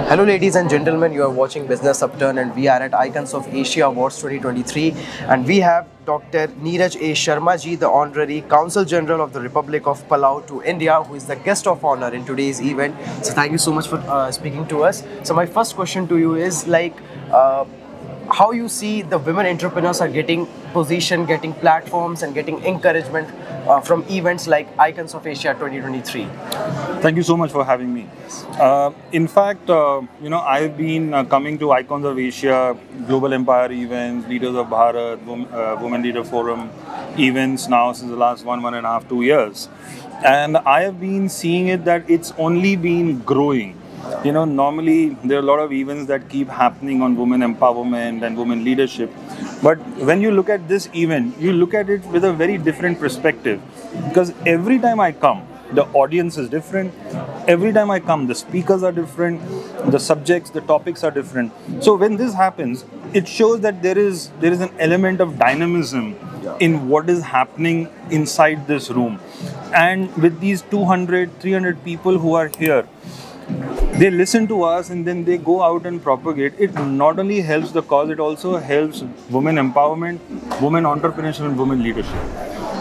Hello, ladies and gentlemen. You are watching Business Upturn, and we are at Icons of Asia Awards 2023. And we have Dr. Neeraj A. Sharma ji, the Honorary Consul General of the Republic of Palau to India, who is the guest of honor in today's event. So, thank you so much for speaking to us. So, my first question to you is how you see the women entrepreneurs are getting position, getting platforms, and getting encouragement from events like Icons of Asia 2023. Thank you so much for having me. In fact, I've been coming to Icons of Asia, Global Empire events, Leaders of Bharat, Women Leader Forum events now since the last 1.5, 2 years. And I have been seeing it that it's only been growing. Normally there are a lot of events that keep happening on women empowerment and women leadership. But when you look at this event, you look at it with a very different perspective. Because every time I come, the audience is different. Every time I come, the speakers are different. The subjects, the topics are different. So when this happens, it shows that there is an element of dynamism in what is happening inside this room. And with these 200, 300 people who are here, they listen to us and then they go out and propagate. It not only helps the cause, it also helps women empowerment, women entrepreneurship and women leadership.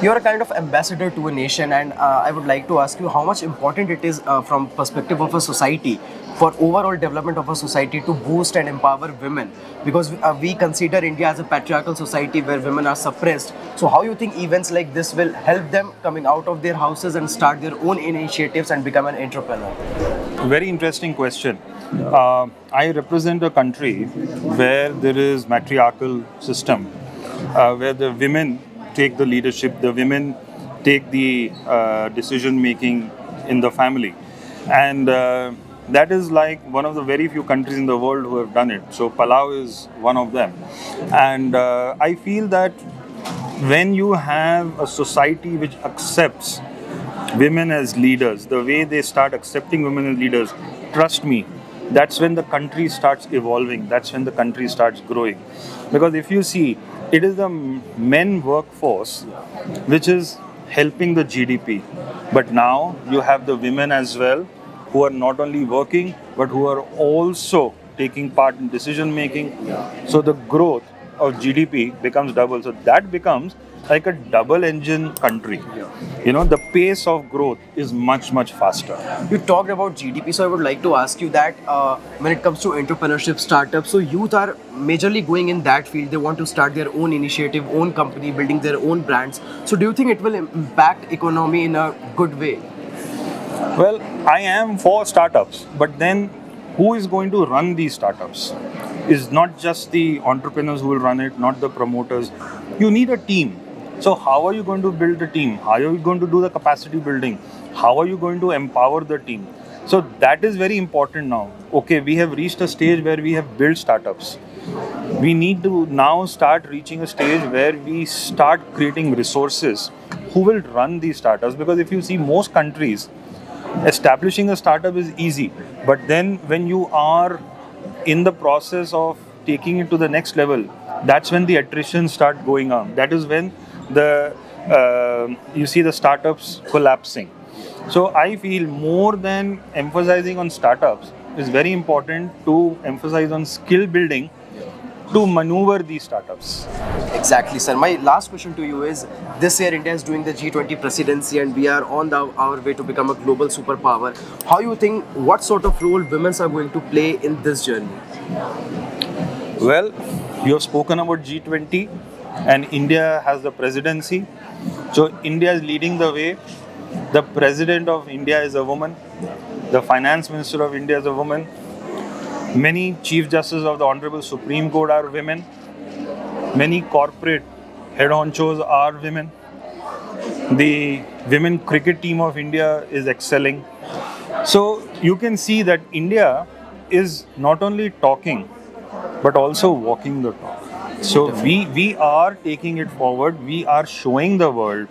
You're a kind of ambassador to a nation, and I would like to ask you how much important it is from perspective of a society for overall development of a society to boost and empower women, because we consider India as a patriarchal society where women are suppressed. So how you think events like this will help them coming out of their houses and start their own initiatives and become an entrepreneur? Very interesting question. I represent a country where there is matriarchal system, where the women take the leadership, the women take the decision making in the family. And that is like one of the very few countries in the world who have done it. So Palau is one of them. And I feel that when you have a society which accepts women as leaders, the way they start accepting women as leaders, trust me, that's when the country starts evolving. That's when the country starts growing. Because if you see, it is the men workforce which is helping the GDP. But now you have the women as well who are not only working but who are also taking part in decision making. So the growth of GDP becomes double. So that becomes like a double engine country. The pace of growth is much, much faster. You talked about GDP, so I would like to ask you that when it comes to entrepreneurship, startups, so youth are majorly going in that field. They want to start their own initiative, own company, building their own brands. So do you think it will impact economy in a good way? Well, I am for startups, but then who is going to run these startups? Is not just the entrepreneurs who will run it, not the promoters. You need a team. So how are you going to build a team? How are you going to do the capacity building? How are you going to empower the team? So that is very important now. Okay, we have reached a stage where we have built startups. We need to now start reaching a stage where we start creating resources who will run these startups. Because if you see most countries, establishing a startup is easy. But then when you are in the process of taking it to the next level, that's when the attrition start going on. That is when you see the startups collapsing. So I feel more than emphasizing on startups, it's very important to emphasize on skill building to maneuver these startups. Exactly, sir. My last question to you is, this year India is doing the G20 presidency and we are on our way to become a global superpower. How you think, what sort of role women are going to play in this journey? Well, you have spoken about G20 and India has the presidency. So India is leading the way. The President of India is a woman. The Finance Minister of India is a woman. Many Chief Justices of the Honorable Supreme Court are women. Many corporate head honchos are women. The women cricket team of India is excelling. So you can see that India is not only talking but also walking the talk. So we are taking it forward. We are showing the world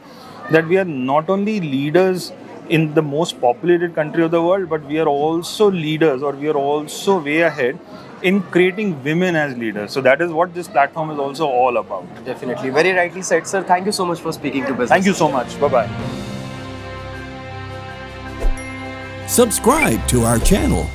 that we are not only leaders in the most populated country of the world, but we are also leaders, or we are also way ahead in creating women as leaders. So that is what this platform is also all about. Definitely. Very rightly said, sir. Thank you so much for speaking to Business. Thank you so much. Bye-bye. Subscribe to our channel